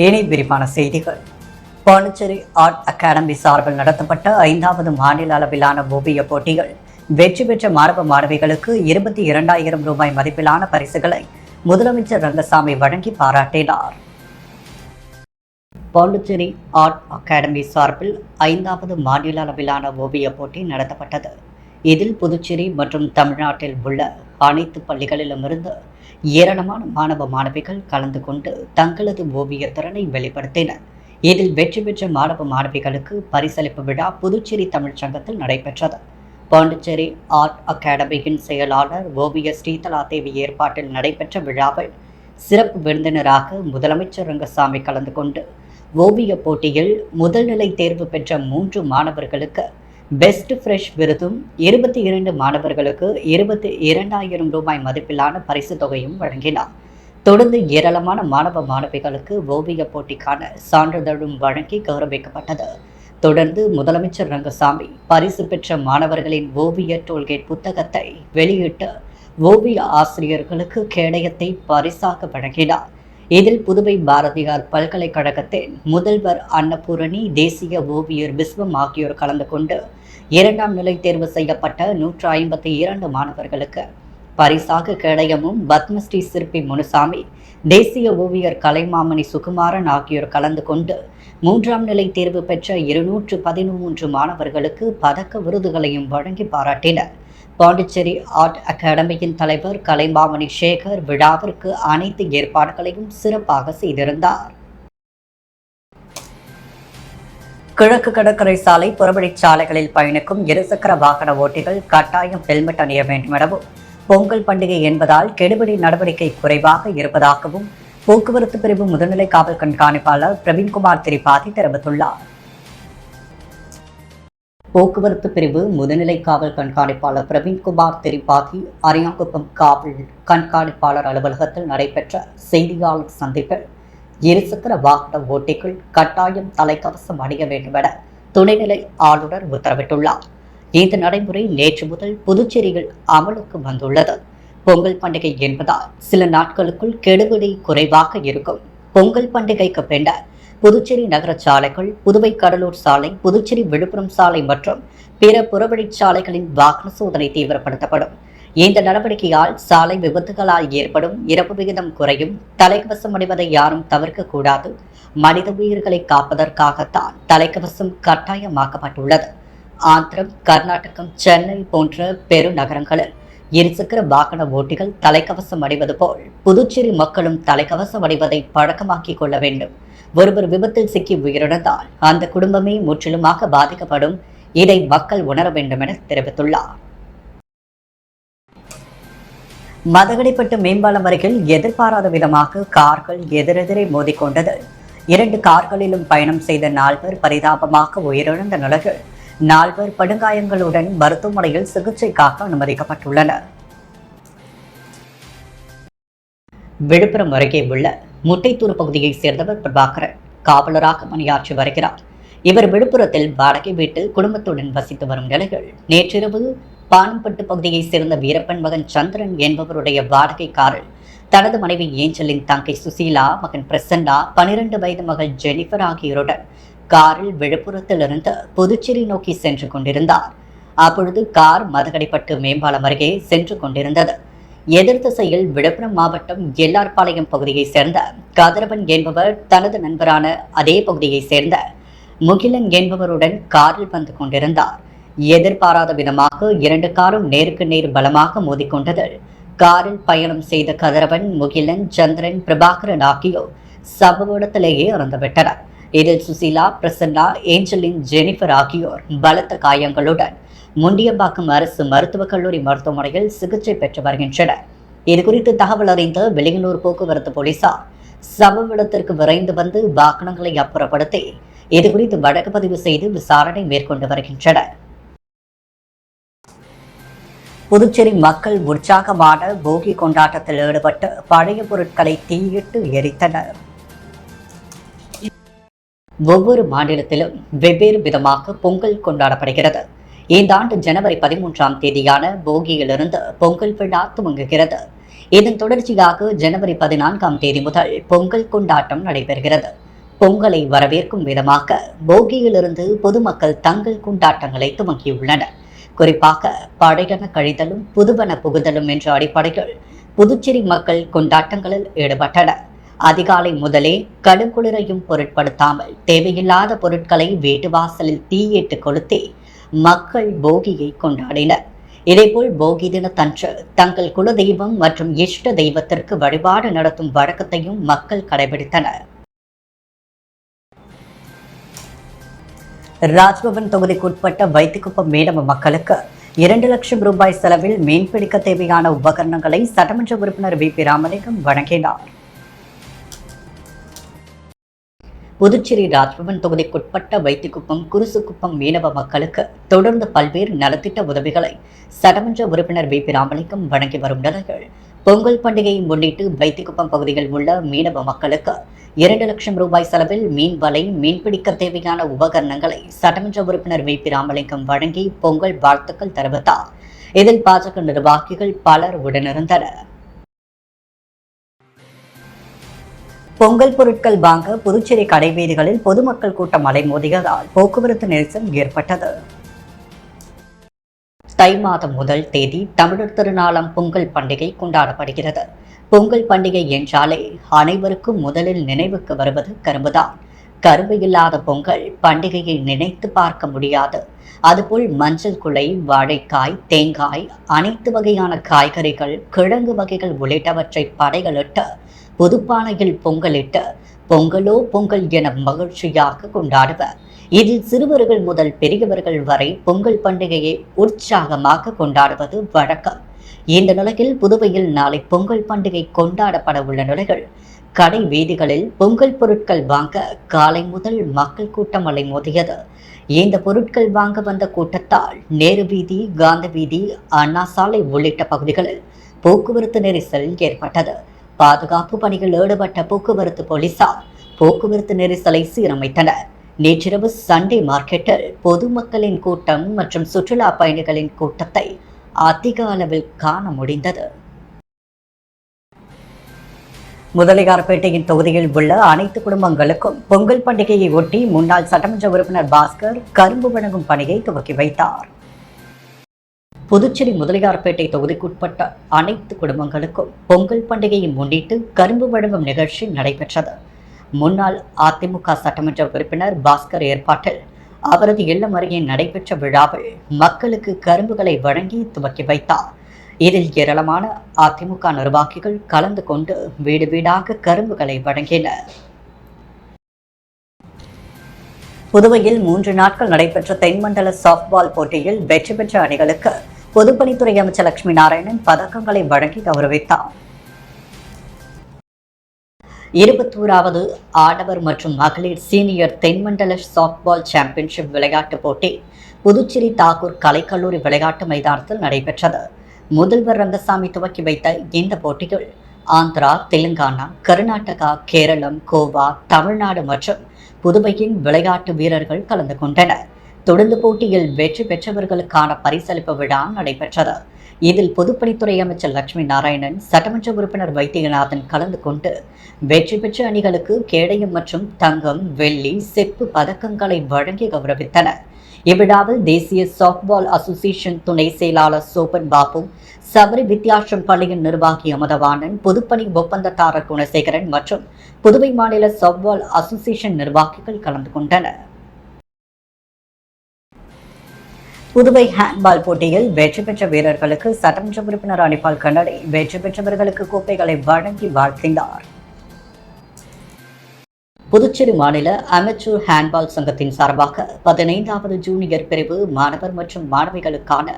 இனி விரிவான செய்திகள். பாண்டிச்சேரி ஆர்ட் அகாடமி சார்பில் நடத்தப்பட்ட 5வது மாநில அளவிலான ஓவிய போட்டிகள் வெற்றி பெற்ற மாணவ மாணவிகளுக்கு 22,000 ரூபாய் மதிப்பிலான பரிசுகளை முதலமைச்சர் ரங்கசாமி வழங்கி பாராட்டினார். பாண்டிச்சேரி ஆர்ட் அகாடமி சார்பில் 5வது மாநில அளவிலான ஓவிய போட்டி நடத்தப்பட்டது. இதில் புதுச்சேரி மற்றும் தமிழ்நாட்டில் உள்ள அனைத்து பள்ளிகளிலுமிருந்து ஏராளமான மாணவ மாணவிகள் கலந்து கொண்டு தங்களது ஓவிய திறனை வெளிப்படுத்தினர். இதில் வெற்றி பெற்ற மாணவ மாணவிகளுக்கு பரிசளிப்பு விழா புதுச்சேரி தமிழ்ச் சங்கத்தில் நடைபெற்றது. பாண்டிச்சேரி ஆர்ட் அகாடமியின் செயலாளர் ஓவிய ஸ்ரீதலா தேவி ஏற்பாட்டில் நடைபெற்ற விழாவில் சிறப்பு விருந்தினராக முதலமைச்சர் ரங்கசாமி கலந்து கொண்டு ஓவிய போட்டியில் முதல் நிலை தேர்வு பெற்ற 3 மாணவர்களுக்கு பெஸ்ட் ஃப்ரெஷ் விருதும் 22 மாணவர்களுக்கு 22,000 ரூபாய் மதிப்பிலான பரிசு தொகையும் வழங்கினார். தொடர்ந்து ஏராளமான மாணவ மாணவிகளுக்கு ஓவிய போட்டிக்கான சான்றிதழும் வழங்கி கௌரவிக்கப்பட்டது. தொடர்ந்து முதலமைச்சர் ரங்கசாமி பரிசு பெற்ற மாணவர்களின் ஓவிய டோல்கேட் புத்தகத்தை வெளியிட்டு ஓவிய ஆசிரியர்களுக்கு கேடயத்தை பரிசாக வழங்கினார். இதில் புதுவை பாரதியார் பல்கலைக்கழகத்தின் முதல்வர் அன்னபூரணி, தேசிய ஓவியர் விஸ்வம் ஆகியோர் கலந்து கொண்டு 2ஆம் நிலை தேர்வு செய்யப்பட்ட 152 மாணவர்களுக்கு பரிசாக கேடயமும், பத்மஸ்ரீ சிற்பி முனுசாமி, தேசிய ஓவியர் கலைமாமணி சுகுமாரன் ஆகியோர் கலந்து கொண்டு 3ஆம் நிலை தேர்வு பெற்ற 213 மாணவர்களுக்கு பதக்க விருதுகளையும் வழங்கி பாராட்டினர். பாண்டிச்சேரி ஆர்ட் அகாடமியின் தலைவர் கலைமாமணி சேகர் விழாவிற்கு அனைத்து ஏற்பாடுகளையும் சிறப்பாக செய்திருந்தார். கிழக்கு கடற்கரை சாலை புறவழிச்சாலைகளில் பயணிக்கும் இருசக்கர வாகன ஓட்டிகள் கட்டாயம் ஹெல்மெட் அணிய வேண்டும் எனவும், பொங்கல் பண்டிகை என்பதால் கெடுபிடி நடவடிக்கை குறைவாக இருப்பதாகவும் போக்குவரத்து பிரிவு முதுநிலை காவல் கண்காணிப்பாளர் பிரவீன்குமார் திரிபாதி தெரிவித்துள்ளார். போக்குவரத்து பிரிவு முதுநிலை காவல் கண்காணிப்பாளர் பிரவீன்குமார் திரிபாதி அரியாங்குப்பம் காவல் கண்காணிப்பாளர் அலுவலகத்தில் நடைபெற்ற செய்தியாளர் சந்திப்பில் இருசக்கர வாகன ஓட்டிகள் கட்டாயம் தலைக்கவசம் அணிய வேண்டும் என துணைநிலை ஆளுநர் உத்தரவிட்டுள்ளார். இந்த நடைமுறை நேற்று முதல் புதுச்சேரியில் அமலுக்கு வந்துள்ளது. பொங்கல் பண்டிகை என்பதால் சில நாட்களுக்குள் கெடுபிடி குறைவாக இருக்கும். பொங்கல் பண்டிகைக்கு பின்னர் புதுச்சேரி நகர சாலைகள், புதுவை கடலூர் சாலை, புதுச்சேரி விழுப்புரம் சாலை மற்றும் பிற புறவழிச்சாலைகளின் வாகன சோதனை தீவிரப்படுத்தப்படும். இந்த நடவடிக்கையால் சாலை விபத்துகளால் ஏற்படும் இறப்பு விகிதம் குறையும். தலைக்கவசம் அணிவதை யாரும் தவிர்க்கக்கூடாது. மனித உயிர்களை காப்பதற்காகத்தான் தலைக்கவசம் கட்டாயமாக்கப்பட்டுள்ளது. ஆந்திரம், கர்நாடகம், சென்னை போன்ற பெருநகரங்களில் இருசக்கர வாகன ஓட்டிகள் தலைக்கவசம் அணிவது போல் புதுச்சேரி மக்களும் தலைக்கவசம் அணிவதை பழக்கமாக்கிக் கொள்ள வேண்டும். ஒருவர் விபத்தில் சிக்கி உயிரிழந்தால் அந்த குடும்பமே முற்றிலுமாக பாதிக்கப்படும். இதை மக்கள் உணர வேண்டும் என தெரிவித்துள்ளார். மதகடிப்பட்டு மேம்பாலம் அருகில் எதிர்பாராத விதமாக கார்கள் எதிரெதிரே மோதிக்கொண்டது. 2 கார்களிலும் பயணம் செய்த 4 பேர் பரிதாபமாக உயிரிழந்த நிலையில் 4 பேர் படுகாயங்களுடன் மருத்துவமனையில் சிகிச்சைக்காக அனுமதிக்கப்பட்டுள்ளனர். விழுப்புரம் அருகே உள்ள முட்டைத்தூர் பகுதியைச் சேர்ந்தவர் பிரபாகரன் காவலராக பணியாற்றி வருகிறார். இவர் விழுப்புரத்தில் வாடகை வீட்டில் குடும்பத்துடன் வசித்து வரும் நிலையில் நேற்றிரவு பானம்பட்டு பகுதியைச் சேர்ந்த வீரப்பன் மகன் சந்திரன் என்பவருடைய வாடகை காரில் தனது மனைவி ஏஞ்சலின் தங்கை சுசீலா, மகன் பிரசன்னா, 12 வயது மகள் ஜெனிஃபர் ஆகியோருடன் காரில் விழுப்புரத்திலிருந்து புதுச்சேரி நோக்கி சென்று கொண்டிருந்தார். அப்பொழுது கார் மதகடிப்பட்டு மேம்பாலம் அருகே சென்று கொண்டிருந்தது. எதிர் திசையில் விழுப்புரம் மாவட்டம் எல்ஆர்பாளையம் பகுதியைச் சேர்ந்த கதிரவன் என்பவர் தனது நண்பரான அதே பகுதியைச் சேர்ந்த முகிலன் என்பவருடன் காரில் வந்து கொண்டிருந்தார். எதிர்பாராத விதமாக 2 காரும் நேருக்கு நேர் பலமாக மோதிக்கொண்டது. காரில் பயணம் செய்த கதிரவன், முகிலன், சந்திரன், பிரபாகரன் ஆகியோர் சம்பவ இடத்திலேயே இறந்துவிட்டனர். இதில் சுசீலா, பிரசன்னா, ஏஞ்சலின், ஜெனிஃபர் ஆகியோர் பலத்த காயங்களுடன் முண்டியம்பாக்கம் அரசு மருத்துவக் கல்லூரி மருத்துவமனையில் சிகிச்சை பெற்று வருகின்றனர். இதுகுறித்து தகவல் அறிந்த வெளியனூர் போக்குவரத்து போலீசார் சம்பவ இடத்திற்கு விரைந்து வந்து வாகனங்களை அப்புறப்படுத்தி இதுகுறித்து வழக்கு பதிவு செய்து விசாரணை மேற்கொண்டு வருகின்றனர். புதுச்சேரி மக்கள் உற்சாகமான போகி கொண்டாட்டத்தில் ஈடுபட்டு பழைய பொருட்களை தீயிட்டு எரித்தனர். ஒவ்வொரு மாநிலத்திலும் வெவ்வேறு விதமாக பொங்கல் கொண்டாடப்படுகிறது. இந்த ஆண்டு ஜனவரி 13ஆம் தேதியான போகியிலிருந்து பொங்கல் விழா துவங்குகிறது. இதன் தொடர்ச்சியாக ஜனவரி 14ஆம் தேதி முதல் பொங்கல் கொண்டாட்டம் நடைபெறுகிறது. பொங்கலை வரவேற்கும் விதமாக போகியிலிருந்து பொதுமக்கள் தங்கள் கொண்டாட்டங்களை துவங்கியுள்ளனர். குறிப்பாக பழையன கழிதலும் புதுவன புகுதலும் என்ற அடிப்படையில் புதுச்சேரி மக்கள் கொண்டாட்டங்களில் ஈடுபட்டனர். அதிகாலை முதலே கடுங்குளிரையும் பொருட்படுத்தாமல் தேவையில்லாத பொருட்களை வீட்டு வாசலில் தீயிட்டு கொளுத்தி மக்கள் போகியை கொண்டாடினர். இதேபோல் போகி தினத்தன்று தங்கள் குலதெய்வம் மற்றும் இஷ்ட தெய்வத்திற்கு வழிபாடு நடத்தும் வழக்கத்தையும் மக்கள் கடைபிடித்தனர். ராஜ்பவன் தொகுதிக்குட்பட்ட வைத்திக்குப்பம் மீனவ மக்களுக்கு 2 லட்சம் ரூபாய் செலவில் மீன்பிடிக்க தேவையான உபகரணங்களை சட்டமன்ற உறுப்பினர் வி. பி. ராமலிங்கம் வழங்கினார். புதுச்சேரி ராஜ்பவன் தொகுதிக்குட்பட்ட வைத்திக்குப்பம், குருசுக்குப்பம் மீனவ மக்களுக்கு தொடர்ந்து பல்வேறு நலத்திட்ட உதவிகளை சட்டமன்ற உறுப்பினர் வி. பி. ராமலிங்கம் வழங்கி வரும் நிலையில் பொங்கல் பண்டிகையை முன்னிட்டு வைத்திக்குப்பம் பகுதியில் உள்ள மீனவ மக்களுக்கு 2 லட்சம் ரூபாய் செலவில் மீன் வலை, மீன்பிடிக்க தேவையான உபகரணங்களை சட்டமன்ற உறுப்பினர் வி. பி. ராமலிங்கம் வழங்கி பொங்கல் வாழ்த்துக்கள் தெரிவித்தார். இதில் பாஜக நிர்வாகிகள் பலர் உடனிருந்தனர். பொங்கல் பொருட்கள் வாங்க புதுச்சேரி கடைவீதிகளில் பொதுமக்கள் கூட்டம் அலைமோதியதால் போக்குவரத்து நெரிசல் ஏற்பட்டது. தை மாதம் முதல் தேதி தமிழர் திருநாளாம் பொங்கல் பண்டிகை கொண்டாடப்படுகிறது. பொங்கல் பண்டிகை என்றாலே அனைவருக்கும் முதலில் நினைவுக்கு வருவது கரும்புதான். கரும்பு இல்லாத பொங்கல் பண்டிகையை நினைத்து பார்க்க முடியாது. அதுபோல் மஞ்சள் குலை, வாழைக்காய், தேங்காய், அனைத்து வகையான காய்கறிகள், கிழங்கு வகைகள் உள்ளிட்டவற்றை படைகளிட்டு புதுப்பானையில் பொங்கலிட்டு பொங்கலோ பொங்கல் என மகிழ்ச்சியாக கொண்டாடுவர். இதில் சிறுவர்கள் முதல் பெரியவர்கள் வரை பொங்கல் பண்டிகையை உற்சாகமாக கொண்டாடுவது வழக்கம். இந்த நிலையில் புதுவையில் நாளை பொங்கல் பண்டிகை கொண்டாடப்பட உள்ள நிலையில் கடை வீதிகளில் பொங்கல் பொருட்கள் வாங்க காலை முதல் மக்கள் கூட்டம் அலைமோதியது. இந்த பொருட்கள் வாங்க வந்த கூட்டத்தால் நேரு வீதி, காந்த வீதி, அண்ணா சாலை உள்ளிட்ட பகுதிகளில் போக்குவரத்து நெரிசல் ஏற்பட்டது. பாதுகாப்பு பணியில் ஈடுபட்ட போக்குவரத்து போலீசார் போக்குவரத்து நெரிசலை சீரமைத்தனர். நேற்றிரவு சண்டே மார்க்கெட்டில் பொதுமக்களின் கூட்டம் மற்றும் சுற்றுலா பயணிகளின் கூட்டத்தை அதிக அளவில் காண முடிந்தது. முதலியார்பேட்டையின் தொகுதியில் உள்ள அனைத்து குடும்பங்களுக்கும் பொங்கல் பண்டிகையை ஒட்டி முன்னாள் சட்டமன்ற உறுப்பினர் பாஸ்கர் கரும்பு வழங்கும் பணியை துவக்கி வைத்தார். புதுச்சேரி முதலியார்பேட்டை தொகுதிக்குட்பட்ட அனைத்து குடும்பங்களுக்கும் பொங்கல் பண்டிகையை முன்னிட்டு கரும்பு வழங்கும் நிகழ்ச்சி நடைபெற்றது. முன்னாள் அதிமுக சட்டமன்ற உறுப்பினர் பாஸ்கர் ஏற்பாட்டில் அவரது இல்லம் அருகே நடைபெற்ற விழாவில் மக்களுக்கு கரும்புகளை வழங்கி துவக்கி வைத்தார். இதில் ஏராளமான அதிமுக நிர்வாகிகள் கலந்து கொண்டு வீடு வீடாக கரும்புகளை வழங்கினர். புதுவையில் 3 நாட்கள் நடைபெற்ற தென்மண்டல சாப்ட்பால் போட்டியில் வெற்றி பெற்ற அணிகளுக்கு பொதுப்பணித்துறை அமைச்சர் லட்சுமி நாராயணன் பதக்கங்களை வழங்கி கௌரவித்தார். 21வது ஆடவர் மற்றும் மகளிர் சீனியர் தென்மண்டல சாப்ட்பால் சாம்பியன்ஷிப் விளையாட்டுப் போட்டி புதுச்சேரி தாக்கூர் கலைக்கல்லூரி விளையாட்டு மைதானத்தில் நடைபெற்றது. முதல்வர் ரங்கசாமி துவக்கி வைத்த இந்த போட்டியில் ஆந்திரா, தெலுங்கானா, கர்நாடகா, கேரளம், கோவா, தமிழ்நாடு மற்றும் புதுவையின் விளையாட்டு வீரர்கள் கலந்து கொண்டனர். தொடர்ந்து போட்டியில் வெற்றி பெற்றவர்களுக்கான பரிசளிப்பு விழா நடைபெற்றது. இதில் பொதுப்பணித்துறை அமைச்சர் லட்சுமி நாராயணன், சட்டமன்ற உறுப்பினர் வைத்தியநாதன் கலந்து கொண்டு வெற்றி பெற்ற அணிகளுக்கு கேடயம் மற்றும் தங்கம், வெள்ளி, செப்பு பதக்கங்களை வழங்கி கௌரவித்தனர். இவ்விழாவில் தேசிய சாப்ட்பால் அசோசியேஷன் துணை செயலாளர் சோபன் பாபு, சபரி வித்யாசம் பள்ளியின் நிர்வாகி அமதவாணன், பொதுப்பணி ஒப்பந்ததாரர் குணசேகரன் மற்றும் புதுவை மாநில சாப்ட்பால் அசோசியேஷன் நிர்வாகிகள் கலந்து கொண்டனர். புதுவை ஹேண்ட்பால் போட்டியில் வெற்றி பெற்ற வீரர்களுக்கு சட்டமன்ற உறுப்பினர் அனிபால் கண்ணடை வெற்றி பெற்றவர்களுக்கு கோப்பைகளை வழங்கி வாழ்த்தினார். புதுச்சேரி மாநில அமெச்சூர் ஹேண்ட்பால் சங்கத்தின் சார்பாக 15வது ஜூனியர் பிரிவு மாணவர் மற்றும் மாணவிகளுக்கான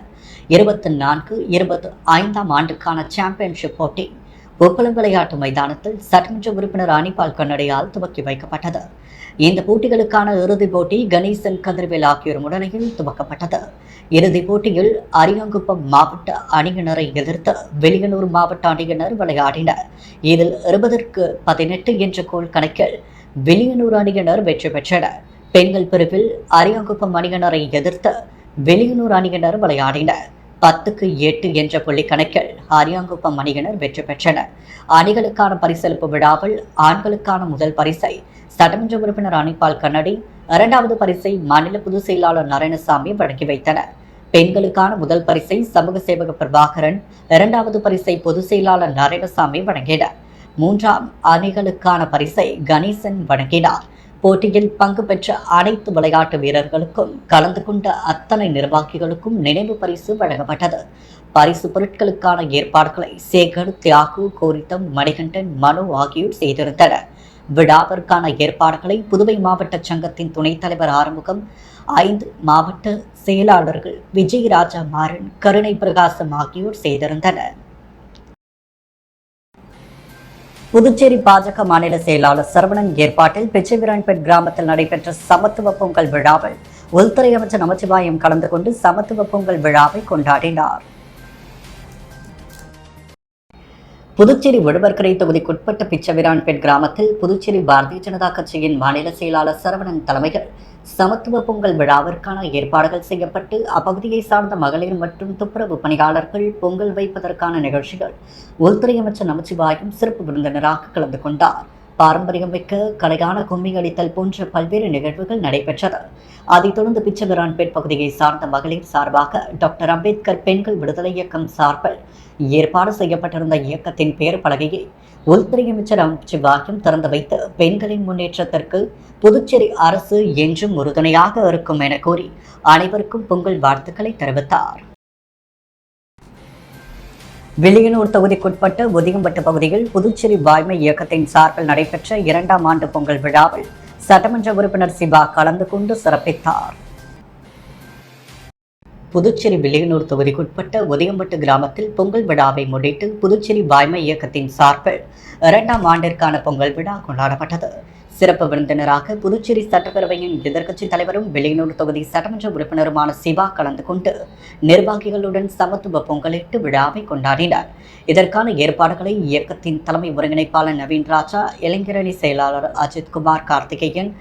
24-25 ஆண்டுக்கான சாம்பியன்ஷிப் போட்டி உப்பளம் விளையாட்டு மைதானத்தில் சட்டமன்ற உறுப்பினர் அனிபால் கண்ணடையால் துவக்கி வைக்கப்பட்டது. இந்த போட்டிகளுக்கான இறுதிப் போட்டி கணேசன், கதிர்வேல் ஆகியோர் முன்னிலையில் துவக்கப்பட்டது. இறுதிப் போட்டியில் அரியாங்குப்பம் மாவட்ட அணியினரை எதிர்த்து வெளியனூர் மாவட்ட அணியினர் விளையாடினர். இதில் 20-18 என்ற கோல் கணக்கில் வெளியனூர் அணியினர் வெற்றி பெற்றனர். பெண்கள் பிரிவில் அரியாங்குப்பம் அணியினரை எதிர்த்து வெளியனூர் அணியினர் விளையாடினர். 10க்கு 8 என்ற புள்ளி கணக்கில் அரியாங்குப்பம் அணியினர் வெற்றி பெற்றனர். அணிகளுக்கான பரிசளிப்பு விழாவில் ஆண்களுக்கான முதல் பரிசை சட்டமன்ற உறுப்பினர் அனிபால் கண்ணடி, 2வது பரிசை மாநில பொதுச் செயலாளர் நாராயணசாமி வழங்கி வைத்தனர். பெண்களுக்கான முதல் பரிசை சமூக சேவக பிரபாகரன், 2வது பரிசை பொதுச் செயலாளர் நாராயணசாமி வழங்கினார். 3ஆம் அணிகளுக்கான பரிசை கணேசன் வழங்கினார். போட்டியில் பங்கு பெற்ற அனைத்து விளையாட்டு வீரர்களுக்கும் கலந்து கொண்ட அத்தனை நிர்வாகிகளுக்கும் நினைவு பரிசு வழங்கப்பட்டது. பரிசு பொருட்களுக்கான ஏற்பாடுகளை சேகர், தியாகு, கோரித்தம், மணிகண்டன், மனு ஆகியோர் செய்திருந்தனர். விழாவிற்கான ஏற்பாடுகளை புதுவை மாவட்ட சங்கத்தின் துணைத் தலைவர் ஆறுமுகம், 5 மாவட்ட செயலாளர்கள் விஜயராஜா மாறன், கருணை பிரகாசம் ஆகியோர் செய்திருந்தனர். புதுச்சேரி பாஜக மாநில செயலாளர் சரவணன் ஏற்பாட்டில் பிச்சைவீரன்பேட் கிராமத்தில் நடைபெற்ற சமத்துவ பொங்கல் விழாவில் உள்துறை அமைச்சர் நமச்சிவாயம் கலந்து கொண்டு சமத்துவ பொங்கல் விழாவை கொண்டாடினார். புதுச்சேரி உழவர்கரை தொகுதிக்குட்பட்ட பிச்சைவீரன்பேட் கிராமத்தில் புதுச்சேரி பாரதிய ஜனதா கட்சியின் மாநில செயலாளர் சரவணன் தலைமையில் சமத்துவ பொங்கல் விழாவிற்கான ஏற்பாடுகள் செய்யப்பட்டு அப்பகுதியை சார்ந்த மகளிர் மற்றும் துப்புரவு பணியாளர்கள் பொங்கல் வைப்பதற்கான நிகழ்ச்சிகள் உள்துறை அமைச்சர் நமச்சிவாயம் சிறப்பு விருந்தினராக கலந்து கொண்டார். பாரம்பரியம் மிக்க கலையான கும்மி அடித்தல் போன்ற பல்வேறு நிகழ்வுகள் நடைபெற்றது. அதைத் தொடர்ந்து பிச்சைவீரன்பேட் பகுதியை சார்ந்த மகளிர் சார்பாக டாக்டர் அம்பேத்கர் பெண்கள் விடுதலை இயக்கம் சார்பில் ஏற்பாடு செய்யப்பட்டிருந்த இயக்கத்தின் பெயர் பலகையை உள்துறை அமைச்சர் நமச்சிவாயம் திறந்து வைத்து பெண்களின் முன்னேற்றத்திற்கு புதுச்சேரி அரசு என்றும் உறுதுணையாக இருக்கும் என கூறி அனைவருக்கும் பொங்கல் வாழ்த்துக்களை தெரிவித்தார். வில்லியனூர் தொகுதிக்குட்பட்ட ஒதியம்பட்டு பகுதியில் புதுச்சேரி வாய்மை இயக்கத்தின் சார்பில் நடைபெற்ற 2ஆம் ஆண்டு பொங்கல் விழாவில் சட்டமன்ற உறுப்பினர் சிவா கலந்து கொண்டு சிறப்பித்தார். புதுச்சேரி வில்லியனூர் தொகுதிக்குட்பட்ட ஒதியம்பட்டு கிராமத்தில் பொங்கல் விழாவை முன்னிட்டு புதுச்சேரி வாய்மை இயக்கத்தின் சார்பில் 2ஆம் ஆண்டிற்கான பொங்கல் விழா கொண்டாடப்பட்டது. சிறப்பு விருந்தினராக புதுச்சேரி சட்டப்பேரவையின் எதிர்க்கட்சித் தலைவரும் வில்லியனூர் தொகுதி சட்டமன்ற உறுப்பினருமான சிவா கலந்து கொண்டு நிர்வாகிகளுடன் சமத்துவ பொங்கலிட்டு விழாவை கொண்டாடினார். இதற்கான ஏற்பாடுகளை இயக்கத்தின் தலைமை ஒருங்கிணைப்பாளர் நவீன் ராஜா, இளைஞரணி செயலாளர் அஜித்குமார் கார்த்திகேயன்,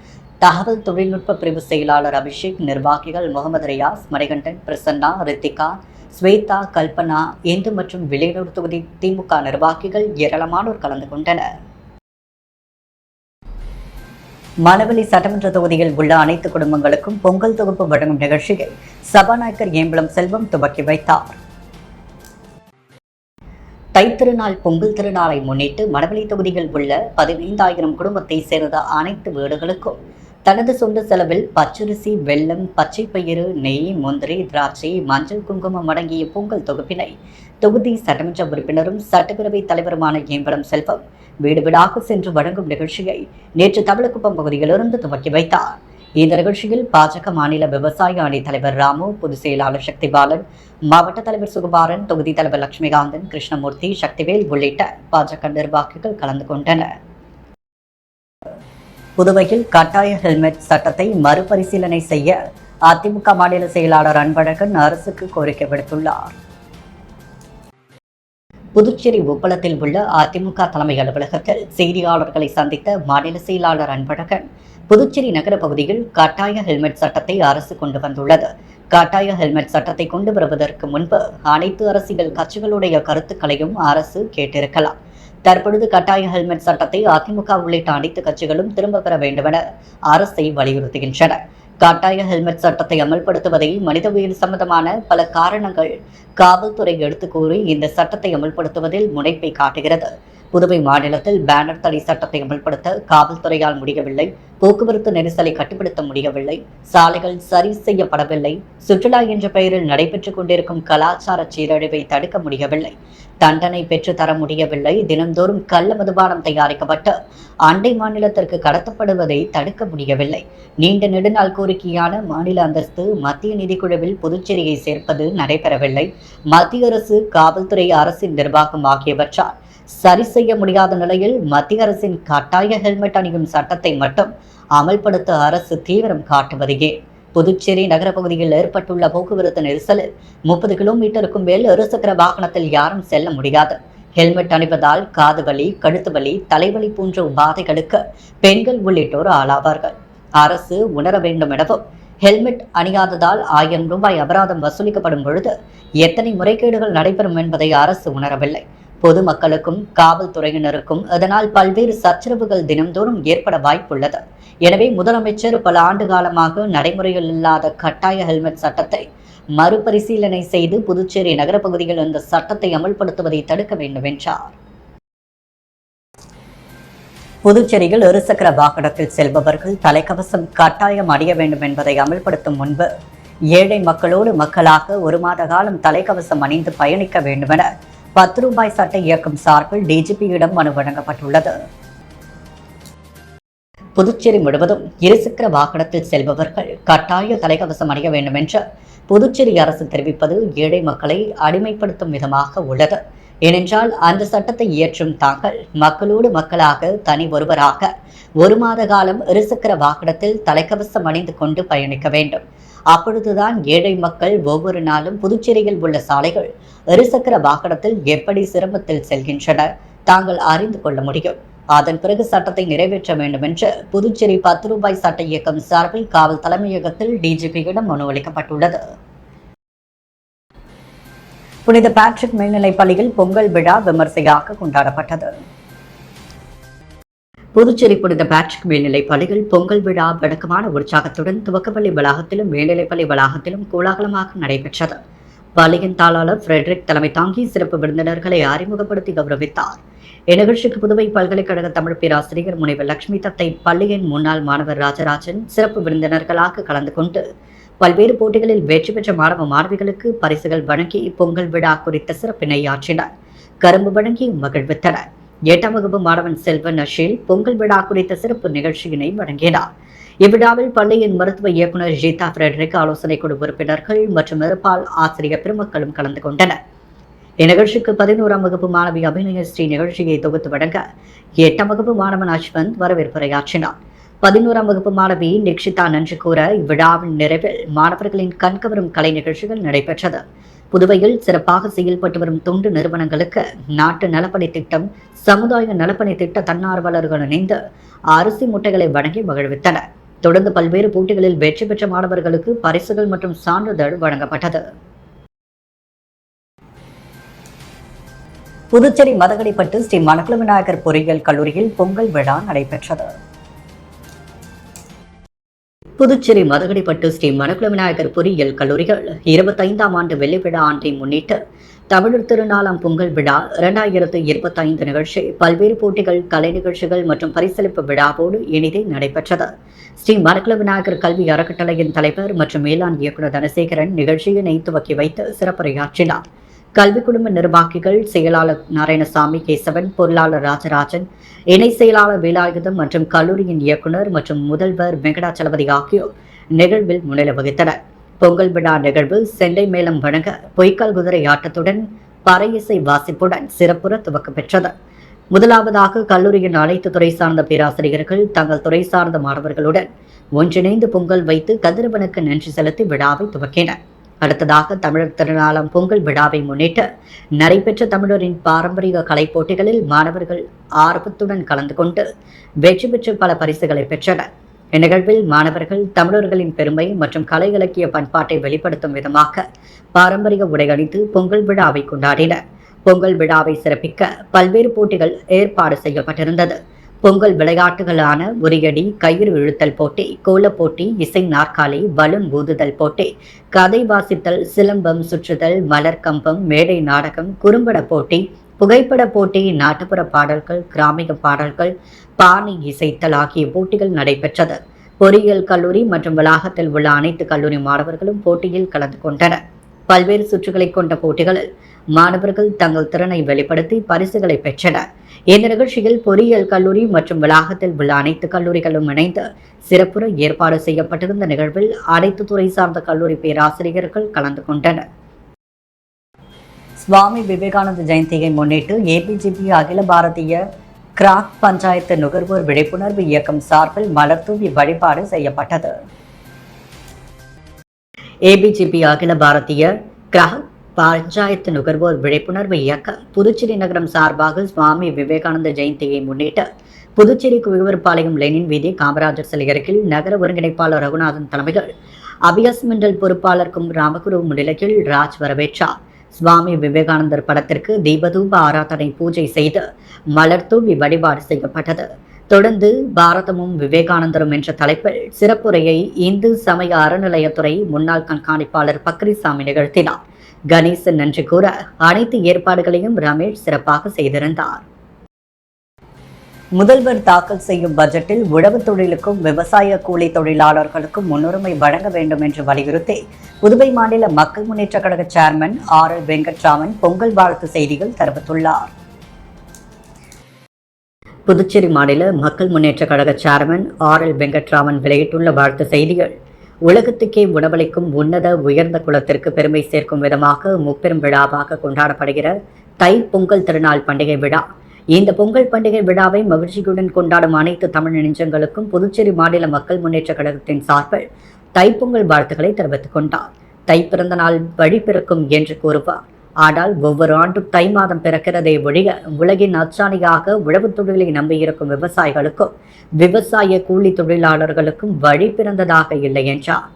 தகவல் தொழில்நுட்ப பிரிவு செயலாளர் அபிஷேக், நிர்வாகிகள் முகமது ரியாஸ், மணிகண்டன், பிரசன்னா, ரித்திகா, ஸ்வேதா, கல்பனா, இந்து மற்றும் வில்லியனூர் தொகுதி திமுக நிர்வாகிகள் ஏராளமானோர் கலந்து கொண்டனர். மணவெளி சட்டமன்ற தொகுதியில் உள்ள அனைத்து குடும்பங்களுக்கும் பொங்கல் தொகுப்பு வழங்கும் நிகழ்ச்சியை சபாநாயகர் ஏம்பலம் செல்வம் துவக்கி வைத்தார். தைத்திருநாள் பொங்கல் திருநாளை முன்னிட்டு மணவெளி தொகுதியில் உள்ள 15,000 குடும்பத்தை சேர்ந்த அனைத்து வீடுகளுக்கும் தனது சொந்த செலவில் பச்சரிசி, வெல்லம், பச்சை பயிறு, நெய், முந்திரி, திராட்சை, மஞ்சள், குங்குமம் அடங்கிய பொங்கல் தொகுப்பினை தொகுதி சட்டமன்ற உறுப்பினரும் சட்டப்பேரவை தலைவருமான ஏம்பலம் செல்வம் வீடு வீடாக சென்று வழங்கும் நிகழ்ச்சியை நேற்று தவளக்குப்பம் பகுதியிலிருந்து துவக்கி வைத்தார். இந்த நிகழ்ச்சியில் பாஜக மாநில விவசாய அணி தலைவர் ராமு, பொதுச் செயலாளர் சக்திபாலன், மாவட்ட தலைவர் சுகுமாரன், தொகுதி தலைவர் லட்சுமிகாந்தன், கிருஷ்ணமூர்த்தி, சக்திவேல் உள்ளிட்ட பாஜக நிர்வாகிகள் கலந்து கொண்டனர். புதுவையில் கட்டாய ஹெல்மெட் சட்டத்தை மறுபரிசீலனை செய்ய அதிமுக மாநில செயலாளர் அன்பழகன் அரசுக்கு கோரிக்கை விடுத்துள்ளார். புதுச்சேரி உப்பளத்தில் உள்ள அதிமுக தலைமை அலுவலகத்தில் செய்தியாளர்களை சந்தித்த மாநில செயலாளர் அன்பழகன், புதுச்சேரி நகர பகுதியில் கட்டாய ஹெல்மெட் சட்டத்தை அரசு கொண்டு வந்துள்ளது. கட்டாய ஹெல்மெட் சட்டத்தை கொண்டு வருவதற்கு முன்பு அனைத்து அரசியல் கட்சிகளுடைய கருத்துக்களையும் அரசு கேட்டிருக்கலாம். தற்பொழுது கட்டாய ஹெல்மெட் சட்டத்தை அதிமுக உள்ளிட்ட அனைத்து கட்சிகளும் திரும்ப பெற வேண்டுமென அரசை வலியுறுத்துகின்றன. கட்டாய ஹெல்மெட் சட்டத்தை அமல்படுத்துவதை மனித உயிர் சம்பந்தமான பல காரணங்கள் காவல்துறை எடுத்து கூறி இந்த சட்டத்தை அமல்படுத்துவதில் முனைப்பை காட்டுகிறது. புதுவை மாநிலத்தில் பேனர் தடை சட்டத்தை அமல்படுத்த காவல்துறையால் முடியவில்லை. போக்குவரத்து நெரிசலை கட்டுப்படுத்த முடியவில்லை. சாலைகள் சரி செய்யப்படவில்லை. சுற்றுலா என்ற பெயரில் நடைபெற்றுக் கொண்டிருக்கும் கலாச்சார சீரழிவை தடுக்க முடியவில்லை. தண்டனை பெற்று தர முடியவில்லை. தினந்தோறும் கள்ள மதுபானம் தயாரிக்கப்பட்டு அண்டை மாநிலத்திற்கு கடத்தப்படுவதை தடுக்க முடியவில்லை. நீண்ட நெடுநாள் கோரிக்கையான மாநில அந்தஸ்து மத்திய நிதிக்குழுவில் புதுச்சேரியை சேர்ப்பது நடைபெறவில்லை. மத்திய அரசு, காவல்துறை, அரசின் நிர்வாகம் ஆகியவற்றால் சரி செய்ய முடியாத நிலையில் மத்திய அரசின் கட்டாய ஹெல்மெட் அணியும் சட்டத்தை மட்டும் அமல்படுத்த அரசு தீவிரம் காட்டுவதையே. புதுச்சேரி நகர பகுதியில் ஏற்பட்டுள்ள போக்குவரத்து நெரிசலில் 30 கிலோமீட்டருக்கும் மேல் இருசக்கர வாகனத்தில் யாரும் செல்ல முடியாது. ஹெல்மெட் அணிவதால் காது வலி, கழுத்து வலி, தலைவலி போன்ற உபாதைகளுக்கு பெண்கள் உள்ளிட்டோர் ஆளாவார்கள். அரசு உணர வேண்டும் எனவும் ஹெல்மெட் அணியாததால் ரூபாய் 1000 அபராதம் வசூலிக்கப்படும் பொழுது எத்தனை முறைகேடுகள் நடைபெறும் என்பதை அரசு உணரவில்லை. பொதுமக்களுக்கும் காவல்துறையினருக்கும் அதனால் பல்வேறு சச்சரவுகள் தினம்தோறும் ஏற்பட வாய்ப்புள்ளது. எனவே முதலமைச்சர் பல ஆண்டு காலமாக நடைமுறையில் இல்லாத கட்டாய ஹெல்மெட் சட்டத்தை மறுபரிசீலனை செய்து புதுச்சேரி நகரப்பகுதியில் இந்த சட்டத்தை அமல்படுத்துவதை தடுக்க வேண்டும் என்றார். புதுச்சேரியில் இருசக்கர வாகனத்தில் செல்பவர்கள் தலைக்கவசம் கட்டாயம் அணிய வேண்டும் என்பதை அமல்படுத்தும் முன்பு ஏழை மக்களோடு மக்களாக 1 மாத காலம் தலைக்கவசம் அணிந்து பயணிக்க வேண்டுமென 10 ரூபாய் சட்ட இயக்கம் சார்பில் டிஜிபியிடம் மனு வழங்கப்பட்டுள்ளது. புதுச்சேரி முழுவதும் இருசக்கர வாகனத்தில் செல்பவர்கள் கட்டாய தலைக்கவசம் அணிய வேண்டும் என்று புதுச்சேரி அரசு தெரிவிப்பது ஏழை மக்களை அடிமைப்படுத்தும் விதமாக உள்ளது. ஏனென்றால் அந்த சட்டத்தை இயற்றும் தாங்கள் மக்களோடு மக்களாக தனி ஒருவராக 1 மாத காலம் இருசக்கர வாகனத்தில் தலைக்கவசம் அணிந்து கொண்டு பயணிக்க வேண்டும். அப்பொழுதுதான் ஏழை மக்கள் ஒவ்வொரு நாளும் புதுச்சேரியில் உள்ள சாலைகள் இருசக்கர வாகனத்தில் எப்படி சிரமத்தில் செல்கின்றன தாங்கள் அறிந்து கொள்ள முடியும். அதன் பிறகு சட்டத்தை நிறைவேற்ற வேண்டும் என்று புதுச்சேரி 10 ரூபாய் சட்ட இயக்கம் சார்பில் காவல் தலைமையகத்தில் டிஜிபியிடம் மனு அளிக்கப்பட்டுள்ளது. புனித பேட்ரிக் மேல்நிலைப் பள்ளியில் பொங்கல் விழா விமர்சையாக கொண்டாடப்பட்டது. புதுச்சேரி புனித பேட்ரிக் மேல்நிலைப் பள்ளியில் பொங்கல் விழா வழக்கமான உற்சாகத்துடன் துவக்கப்பள்ளி வளாகத்திலும் மேல்நிலைப்பள்ளி வளாகத்திலும் கோலாகலமாக நடைபெற்றது. பள்ளியின் தாளாளர் ஃப்ரெட்ரிக் தலைமை தாங்கி சிறப்பு விருந்தினர்களை அறிமுகப்படுத்தி கௌரவித்தார். இந்நிகழ்ச்சிக்கு புதுவை பல்கலைக்கழக தமிழ் பேராசிரியர் முனைவர் லட்சுமி தத்தை, பள்ளியின் முன்னாள் மாணவர் ராஜராஜன் சிறப்பு விருந்தினர்களாக கலந்து கொண்டு பல்வேறு போட்டிகளில் வெற்றி பெற்ற மாணவ மாணவிகளுக்கு பரிசுகள் வழங்கி பொங்கல் விழா குறித்த சிறப்பினை ஆற்றினர். கரும்பு வழங்கி மகிழ்வித்தனர். 8ஆம் வகுப்பு மாணவன் செல்வன் அஷில் பொங்கல் விழா குறித்த சிறப்பு நிகழ்ச்சியினை வழங்கினார். இவ்விழாவில் பள்ளியின் மருத்துவ இயக்குநர் ஜீதா ஃப்ரெட்ரிக், ஆலோசனை குழு உறுப்பினர்கள் மற்றும் இருபால் ஆசிரியர் பெருமக்களும் கலந்து கொண்டனர். இந்நிகழ்ச்சிக்கு 11ஆம் வகுப்பு மாணவி அபிநய ஸ்ரீ நிகழ்ச்சியை தொகுத்து வழங்க 8ஆம் வகுப்பு மாணவன் அஸ்வந்த் வரவேற்புரையாற்றினார். 11ஆம் வகுப்பு மாணவி நிக்ஷிதா நன்றி கூற இவ்விழாவின் நிறைவில் மாணவர்களின் கண்கவரும் கலை நிகழ்ச்சிகள் நடைபெற்றது. புதுவையில் சிறப்பாக செயல்பட்டு வரும் தொண்டு நிறுவனங்களுக்கு நாட்டு நலப்பணி திட்டம், சமுதாய நலப்பணி திட்ட தன்னார்வலர்கள் இணைந்து அரிசி முட்டைகளை வழங்கி மகிழ்வித்தனர். தொடர்ந்து பல்வேறு போட்டிகளில் வெற்றி பெற்ற மாணவர்களுக்கு பரிசுகள் மற்றும் சான்றிதழ் வழங்கப்பட்டது. புதுச்சேரி மதகடிப்பட்டு ஸ்ரீ மணக்குள விநாயகர் பொறியியல் கல்லூரியில் பொங்கல் விழா நடைபெற்றது. புதுச்சேரி மதகடிப்பட்டு ஸ்ரீ மணக்குள விநாயகர் பொறியியல் கல்லூரிகள் 25ஆம் ஆண்டு வெள்ளி விழா ஆண்டை முன்னிட்டு தமிழர் திருநாளாம் பொங்கல் விழா 2025 நிகழ்ச்சி பல்வேறு போட்டிகள், கலை நிகழ்ச்சிகள் மற்றும் பரிசளிப்பு விழாவோடு இனிதே நடைபெற்றது. ஸ்ரீ மணக்குள விநாயகர் கல்வி அறக்கட்டளையின் தலைவர் மற்றும் மேலாண் இயக்குநர் தனசேகரன் நிகழ்ச்சியினை துவக்கி வைத்து சிறப்புரையாற்றினார். கல்வி குடும்ப நிர்வாகிகள், செயலாளர் நாராயணசாமி, கேசவன், பொருளாளர் ராஜராஜன், இணை செயலாளர் வேலாயுதம் மற்றும் கல்லூரியின் இயக்குநர் மற்றும் முதல்வர் வெங்கடாச்சலபதி ஆகியோர் நிகழ்வில் முன்னிலை வகித்தனர். பொங்கல் விழா நிகழ்வு செண்டை மேளம் வழங்க பொய்க்கால் குதிரை ஆட்டத்துடன் பறை இசை வாசிப்புடன் சிறப்புற துவக்கம் பெற்றது. முதலாவதாக கல்லூரியின் அனைத்து துறை சார்ந்த பேராசிரியர்கள் தங்கள் துறை சார்ந்த மாணவர்களுடன் ஒன்றிணைந்து பொங்கல் வைத்து கதிரவனுக்கு நன்றி செலுத்தி விழாவை துவக்கினர். அடுத்ததாக தமிழர் திருநாளாம் பொங்கல் விழாவை முன்னிட்டு நடைபெற்ற தமிழரின் பாரம்பரிய கலை போட்டிகளில் மாணவர்கள் ஆர்வத்துடன் கலந்து கொண்டு வெற்றி பெற்று பல பரிசுகளை பெற்றனர். இந்நிகழ்வில் மாணவர்கள் தமிழர்களின் பெருமை மற்றும் கலை இலக்கிய பண்பாட்டை வெளிப்படுத்தும் விதமாக பாரம்பரிய உடை அணிந்து பொங்கல் விழாவை கொண்டாடினர். பொங்கல் விழாவை சிறப்பிக்க பல்வேறு போட்டிகள் ஏற்பாடு செய்யப்பட்டிருந்தது. பொங்கல் விளையாட்டுகளான உரியடி, கயிறு இழுத்தல் போட்டி, கோலப்போட்டி, இசை நாற்காலி, பலூன் ஊதுதல் போட்டி, கதை வாசித்தல், சிலம்பம் சுற்றுதல், மலர் கம்பம், மேடை நாடகம், குறும்பட போட்டி, புகைப்பட போட்டி, நாட்டுப்புற பாடல்கள், கிராமிய பாடல்கள், பாணி இசைத்தல் ஆகிய போட்டிகள் நடைபெற்றது. பொறியியல் கல்லூரி மற்றும் வளாகத்தில் உள்ள அனைத்து கல்லூரி மாணவர்களும் போட்டியில் கலந்து கொண்டனர். பல்வேறு சுற்றுகளை கொண்ட போட்டிகளில் மாணவர்கள் தங்கள் திறனை வெளிப்படுத்தி பரிசுகளை பெற்றனர். இந்த நிகழ்ச்சியில் பொறியியல் கல்லூரி மற்றும் வளாகத்தில் உள்ள அனைத்து கல்லூரிகளும் இணைந்து சிறப்புற ஏற்பாடு செய்யப்பட்டிருந்த நிகழ்வில் அனைத்து துறை சார்ந்த கல்லூரி பேராசிரியர்கள் கலந்து கொண்டனர். சுவாமி விவேகானந்த ஜெயந்தியை முன்னிட்டு ஏபிஜிபி அகில பாரதிய கிராக் பஞ்சாயத்து நுகர்வோர் விழிப்புணர்வு இயக்கம் சார்பில் மலர் தூவி வழிபாடு செய்யப்பட்டது. ஏபிஜிபி அகில பாரதிய கிராக் பஞ்சாயத்து நுகர்வோர் விழிப்புணர்வு இயக்கம் புதுச்சேரி நகரம் சார்பாக சுவாமி விவேகானந்த ஜெயந்தியை முன்னிட்டு புதுச்சேரி குவிவர்பாளையம் லெனின் வீதி, காமராஜர் சிலை அருகில் நகர ஒருங்கிணைப்பாளர் ரகுநாதன் தலைமையில் அபியாஸ் மண்டல் பொறுப்பாளருக்கும் ராமகுரு முன்னிலையில் ராஜ் வரவேற்றார். சுவாமி விவேகானந்தர் படத்திற்கு தீபதூப ஆராதனை பூஜை செய்து மலர் தூவி வழிபாடு செய்யப்பட்டது. தொடர்ந்து பாரதமும் விவேகானந்தரும் என்ற தலைப்பில் சிறப்புரையை இந்து சமய அறநிலையத்துறை முன்னாள் கண்காணிப்பாளர் பக்ரிசாமி நிகழ்த்தினார். கணேசன் நன்றி கூற அனைத்து ஏற்பாடுகளையும் ரமேஷ் சிறப்பாக செய்திருந்தார். முதல்வர் தாக்கல் செய்யும் பட்ஜெட்டில் உழவு தொழிலுக்கும் விவசாய கூலி தொழிலாளர்களுக்கும் முன்னுரிமை வழங்க வேண்டும் என்று வலியுறுத்தி புதுவை மாநில மக்கள் முன்னேற்ற கழக சேர்மன் RL வெங்கட்ராமன் பொங்கல் வாழ்த்து செய்திகள் தெரிவித்துள்ளார். புதுச்சேரி மாநில மக்கள் முன்னேற்ற கழக சேர்மன் RL வெங்கட்ராமன் வெளியிட்டுள்ள வாழ்த்து செய்திகள், உலகத்துக்கே உணவளிக்கும் உன்னத உயர்ந்த குலத்திற்கு பெருமை சேர்க்கும் விதமாக முப்பெரும் விழாவாக கொண்டாடப்படுகிற தை பொங்கல் திருநாள் பண்டிகை விழா. இந்த பொங்கல் பண்டிகை விழாவை மகிழ்ச்சியுடன் கொண்டாடும் அனைத்து தமிழ் நெஞ்சங்களுக்கும் புதுச்சேரி மாநில மக்கள் முன்னேற்ற கழகத்தின் சார்பில் தைப்பொங்கல் வாழ்த்துக்களை தெரிவித்துக் கொண்டார். தை பிறந்த நாள் வழி பிறக்கும் என்று கூறுவார். ஆனால் ஒவ்வொரு ஆண்டும் தை மாதம் பிறக்கிறதை ஒழிய உலகின் அச்சாணியாக உழவு தொழிலை நம்பியிருக்கும் விவசாயிகளுக்கும் விவசாய கூலி தொழிலாளர்களுக்கும் வழி பிறந்ததாக இல்லை என்றார்.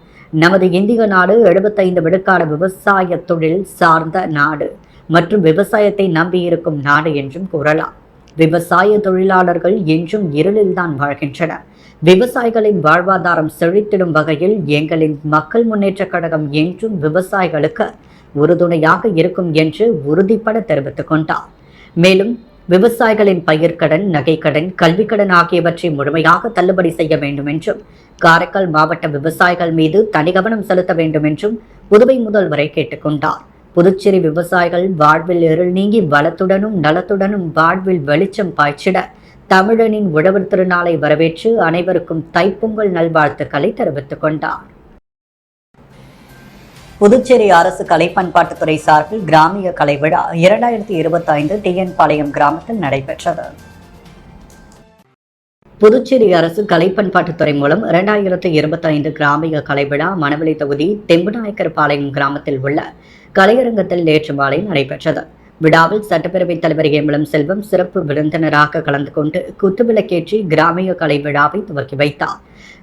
நமது இந்திய நாடு 75 விழுக்காடு விவசாய தொழில் சார்ந்த நாடு மற்றும் விவசாயத்தை நம்பியிருக்கும் நாடு என்றும் கூறலாம். விவசாய தொழிலாளர்கள் என்றும் இருளில்தான் வாழ்கின்றனர். விவசாயிகளின் வாழ்வாதாரம் செழித்திடும் வகையில் எங்களின் மக்கள் முன்னேற்ற கழகம் என்றும் விவசாயிகளுக்கு உறுதுணையாக இருக்கும் என்று உறுதிப்பட தெரிவித்துக் கொண்டார். மேலும் விவசாயிகளின் பயிர்க்கடன், நகைக்கடன், கல்விக்கடன் ஆகியவற்றை முழுமையாக தள்ளுபடி செய்ய வேண்டும் என்றும், காரைக்கால் மாவட்ட விவசாயிகள் மீது தனி கவனம் செலுத்த வேண்டும் என்றும் புதுவை முதல்வரை கேட்டுக்கொண்டார். புதுச்சேரி விவசாயிகள் வாழ்வில் இருள் நீங்கி வளத்துடனும் நலத்துடனும் வாழ்வில் வெளிச்சம் பாய்ச்சிட தமிழனின் உழவர் திருநாளை வரவேற்று அனைவருக்கும் தைப்பொங்கல் நல்வாழ்த்துக்களை தெரிவித்துக் கொண்டார். புதுச்சேரி அரசு கலை பண்பாட்டுத்துறை சார்பில் கிராமிய கலை விழா 2025 TN பாளையம் கிராமத்தில் நடைபெற்றது. புதுச்சேரி அரசு கலை பண்பாட்டுத்துறை மூலம் 2025 கிராமிய கலை விழா மணவெளி தொகுதி தெம்புநாயக்கர் பாளையம் கிராமத்தில் உள்ள கலையரங்கத்தில் நேற்று மாலை நடைபெற்றது. விழாவில் சட்டப்பேரவைத் தலைவர் ஏம்பலம் செல்வம் சிறப்பு விருந்தினராக கலந்து கொண்டு குத்துவிளக்கேற்றி கிராமிய கலை விழாவை துவக்கி வைத்தார்.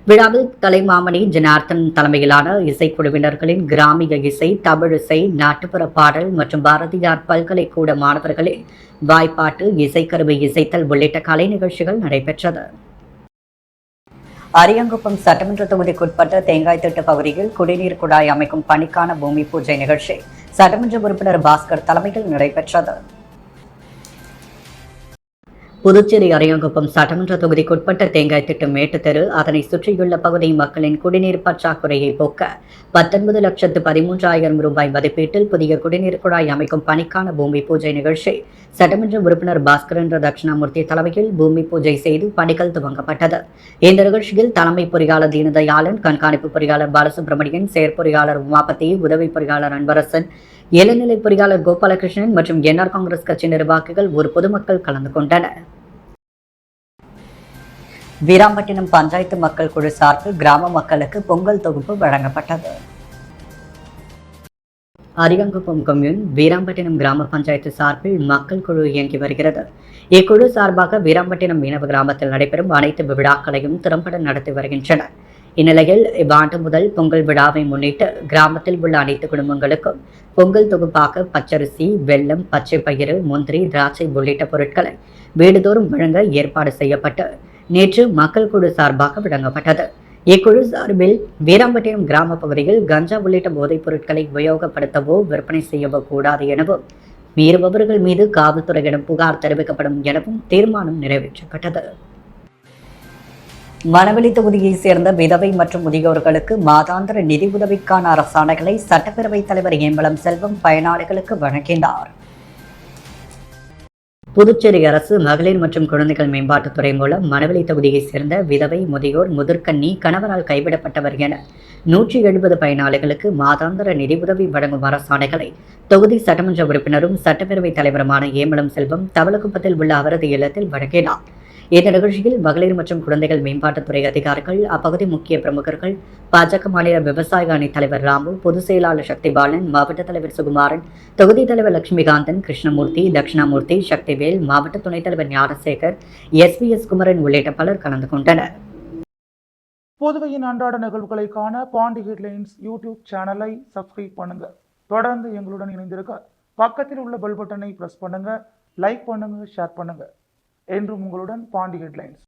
விழாவில் கலைமாமணி ஜனார்த்தன் தலைமையிலான இசைக்குழுவினர்களின் கிராமிய இசை, தமிழிசை, நாட்டுப்புற பாடல் மற்றும் பாரதியார் பல்கலைக்கூட மாணவர்களின் வாய்ப்பாட்டு, இசைக்கருவி இசைத்தல் உள்ளிட்ட கலை நிகழ்ச்சிகள் நடைபெற்றது. அரியாங்குப்பம் சட்டமன்ற தொகுதிக்குட்பட்ட தேங்காய்த்திட்டு பகுதியில் குடிநீர் குழாய் அமைக்கும் பணிக்கான பூமி பூஜை நிகழ்ச்சி சட்டமன்ற உறுப்பினர் பாஸ்கர் தலைமையில் நடைபெற்றது. புதுச்சேரி அரியாங்குப்பம் சட்டமன்ற தொகுதிக்குட்பட்ட தேங்காய்த்திட்டு மேட்டு தெரு, அதனை சுற்றியுள்ள பகுதி மக்களின் குடிநீர் பற்றாக்குறையை போக்க 19,13,000 ரூபாய் மதிப்பீட்டில் புதிய குடிநீர் குழாய் அமைக்கும் பணிக்கான பூமி பூஜை நிகழ்ச்சி சட்டமன்ற உறுப்பினர் பாஸ்கரன் தட்சிணாமூர்த்தி தலைமையில் பூமி பூஜை செய்து பணிகள் துவங்கப்பட்டது. இந்த நிகழ்ச்சியில் தலைமை பொறியாளர் தீனதயாளன், கண்காணிப்பு பொறியாளர் பாலசுப்ரமணியன், செயற்பொறியாளர் உமாபதி, உதவி பொறியாளர் அன்பரசன், இளநிலை பொறியாளர் கோபாலகிருஷ்ணன் மற்றும் NR காங்கிரஸ் கட்சி நிர்வாகிகள் ஒரு பொதுமக்கள் கலந்து கொண்டனர். வீராம்பட்டினம் பஞ்சாயத்து மக்கள் குழு சார்பில் கிராம மக்களுக்கு பொங்கல் தொகுப்பு வழங்கப்பட்டது. அரியாங்குப்பம் கொம்யூன் வீராம்பட்டினம் கிராம பஞ்சாயத்து சார்பில் மக்கள் குழு இயங்கி வருகிறது. இக்குழு சார்பாக வீராம்பட்டினம் மீனவ கிராமத்தில் நடைபெறும் அனைத்து விழாக்களையும் திறம்பட நடத்தி வருகின்றனர். இந்நிலையில் இவ்வாண்டு முதல் பொங்கல் விழாவை முன்னிட்டு கிராமத்தில் உள்ள அனைத்து குடும்பங்களுக்கும் பொங்கல் தொகுப்பாக பச்சரிசி, வெல்லம், பச்சை பயிறு, முந்திரி, திராட்சை உள்ளிட்ட பொருட்களை வீடுதோறும் வழங்க ஏற்பாடு செய்யப்பட்டு நேற்று மக்கள் குழு சார்பாக வழங்கப்பட்டது. இக்குழு சார்பில் வீராம்பட்டினம் கிராம பகுதியில் கஞ்சா உள்ளிட்ட போதைப் பொருட்களை உபயோகப்படுத்தவோ விற்பனை செய்யவோ கூடாது எனவும், மீறுபவர்கள் மீது காவல்துறையிடம் புகார் தெரிவிக்கப்படும் எனவும் தீர்மானம் நிறைவேற்றப்பட்டது. மணவெளி தொகுதியைச் சேர்ந்த விதவை மற்றும் முதியோர்களுக்கு மாதாந்திர நிதி உதவிக்கான அரசாணைகளை சட்டப்பேரவைத் தலைவர் ஏம்பலம் செல்வம் பயனாளிகளுக்கு வழங்கினார். புதுச்சேரி அரசு மகளிர் மற்றும் குழந்தைகள் மேம்பாட்டுத்துறை மூலம் மணவெளி தொகுதியைச் சேர்ந்த விதவை, முதியோர், முதிர்கன்னி, கணவரால் கைவிடப்பட்டவர் என 170 பயனாளிகளுக்கு மாதாந்திர நிதி உதவி வழங்கும் அரசாணைகளை தொகுதி சட்டமன்ற உறுப்பினரும் சட்டப்பேரவைத் தலைவருமான ஏம்பலம் செல்வம் தவளக்குப்பத்தில் உள்ள அவரது இல்லத்தில் வழங்கினார். இந்த நிகழ்ச்சியில் மகளிர் மற்றும் குழந்தைகள் மேம்பாட்டுத்துறை அதிகாரிகள், அப்பகுதி முக்கிய பிரமுகர்கள், பாஜக மாநில விவசாய அணி தலைவர் ராமு, பொதுச் செயலாளர் சக்திபாலன், மாவட்ட தலைவர் சுகுமாரன், தொகுதி தலைவர் லட்சுமிகாந்தன், கிருஷ்ணமூர்த்தி, தட்சிணாமூர்த்தி, சக்திவேல், மாவட்ட துணைத் தலைவர் ஞானசேகர், SVS குமரன் உள்ளிட்ட பலர் கலந்து கொண்டனர். புதுவையின் அன்றாட நிகழ்வுகளை காண பாண்டி ஹெட்லைன்ஸ் யூடியூப் சேனலை சப்ஸ்கிரைப் பண்ணுங்க. தொடர்ந்து எங்களுடன் இணைந்திருக்க பக்கத்தில் உள்ள பெல் பட்டனை பிரஸ் பண்ணுங்க, லைக் பண்ணுங்க, ஷேர் பண்ணுங்க. என்றும் உங்களுடன் பாண்டி ஹெட்லைன்ஸ்.